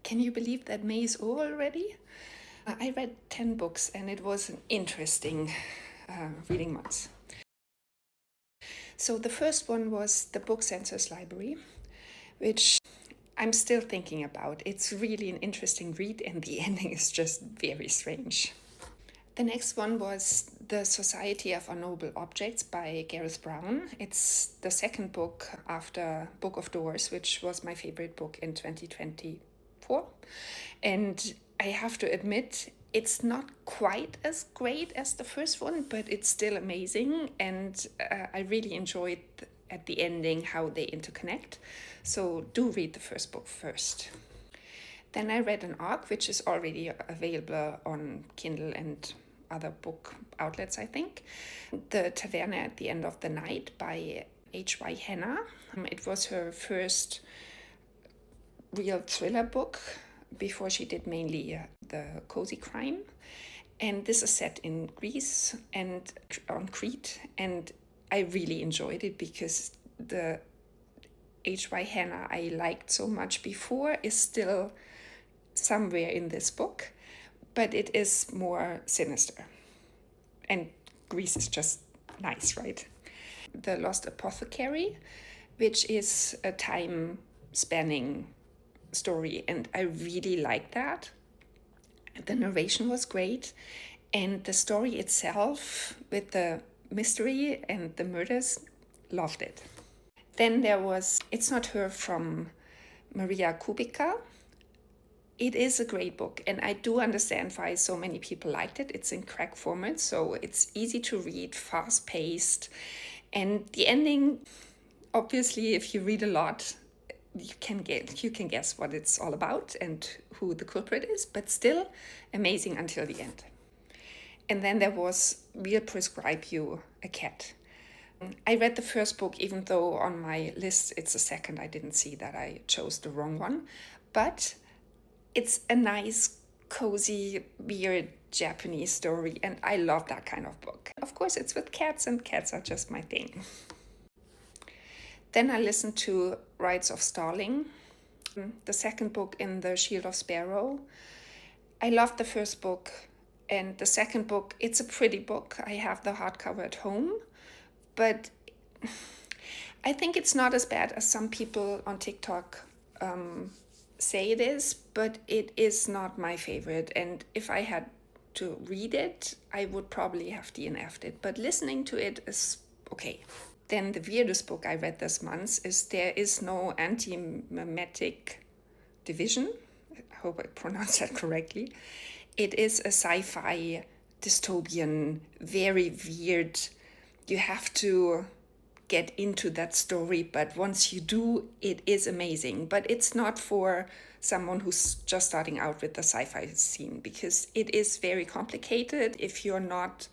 Can you believe that May is over already? I read 10 books and it was an interesting reading month. So the first one was the Book Census Library, which I'm still thinking about. It's really an interesting read and the ending is just very strange. The next one was The Society of Unknowable Objects by Gareth Brown. It's the second book after Book of Doors, which was my favorite book in 2024. And I have to admit, it's not quite as great as the first one, but it's still amazing. And I really enjoyed at the ending how they interconnect. So do read the first book first. Then I read An Ark, which is already available on Kindle and other book outlets, I think. The Taverna at the End of the Night by H.Y. Henna. It was her first real thriller book before she did mainly the cozy crime. And this is set in Greece and on Crete. And I really enjoyed it because the H.Y. Henna I liked so much before is still somewhere in this book, but it is more sinister. And Greece is just nice, right? The Lost Apothecary, which is a time-spanning story, and I really liked that. The narration was great, and the story itself, with the mystery and the murders, loved it. Then there was It's Not Her from Maria Kubica. It is a great book, and I do understand why so many people liked it. It's in crack format, so it's easy to read, fast-paced, and the ending, obviously, if you read a lot, you can guess what it's all about and who the culprit is, but still amazing until the end. And then there was We'll Prescribe You a Cat. I read the first book, even though on my list it's the second. I didn't see that I chose the wrong one, but it's a nice, cozy, weird Japanese story, and I love that kind of book. Of course, it's with cats, and cats are just my thing. Then I listened to Rites of Starling, the second book in the Shield of Sparrow. I loved the first book, and the second book, it's a pretty book. I have the hardcover at home, but I think it's not as bad as some people on TikTok say it is, but it is not my favorite. And if I had to read it, I would probably have DNF'd it, but listening to it is okay. Then the weirdest book I read this month is There Is No Anti-Memetic Division. I hope I pronounced that correctly. It is a sci-fi dystopian, very weird. You have to get into that story, but once you do, it is amazing. But it's not for someone who's just starting out with the sci-fi scene, because it is very complicated. If you're not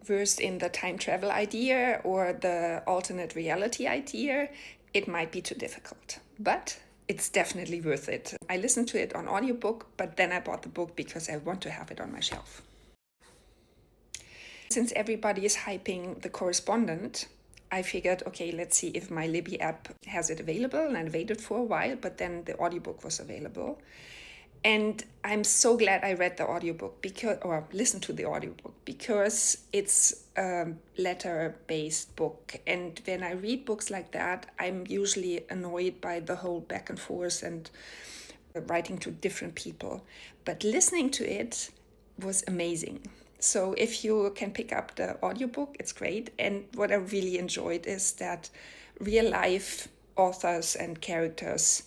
versed in the time travel idea or the alternate reality idea, it might be too difficult. But it's definitely worth it. I listened to it on audiobook, but then I bought the book because I want to have it on my shelf. Since everybody is hyping The Correspondent, I figured, okay, let's see if my Libby app has it available, and I waited for a while, but then the audiobook was available. And I'm so glad I read the audiobook listened to the audiobook, because it's a letter-based book. And when I read books like that, I'm usually annoyed by the whole back and forth and writing to different people. But listening to it was amazing. So if you can pick up the audiobook, it's great. And what I really enjoyed is that real life authors and characters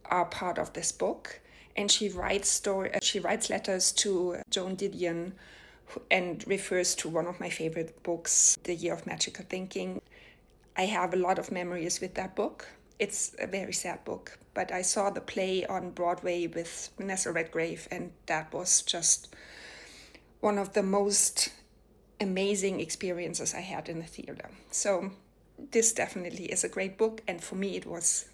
are part of this book. And she writes letters to Joan Didion and refers to one of my favorite books, The Year of Magical Thinking. I have a lot of memories with that book. It's a very sad book, but I saw the play on Broadway with Vanessa Redgrave, and that was just one of the most amazing experiences I had in the theater. So this definitely is a great book, and for me it was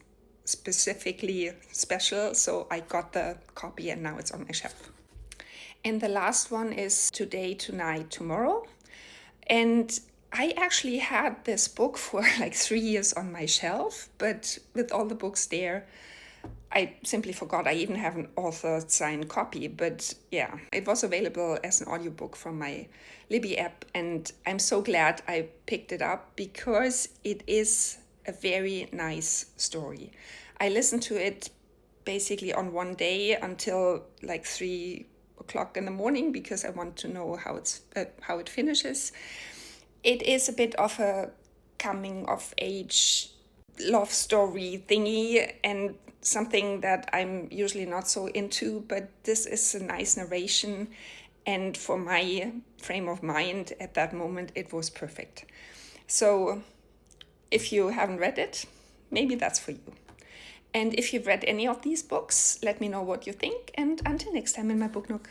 specifically special, so I got the copy and now it's on my shelf. And the last one is Today, Tonight, Tomorrow. And I actually had this book for like 3 years on my shelf, but with all the books there, I simply forgot I even have an author signed copy, but yeah, it was available as an audiobook from my Libby app, and I'm so glad I picked it up because it is a very nice story. I listened to it basically on one day until like 3 o'clock in the morning because I want to know how it finishes. It is a bit of a coming of age love story thingy and something that I'm usually not so into, but this is a nice narration. And for my frame of mind at that moment, it was perfect. So if you haven't read it, maybe that's for you. And if you've read any of these books, let me know what you think. And until next time in my book nook.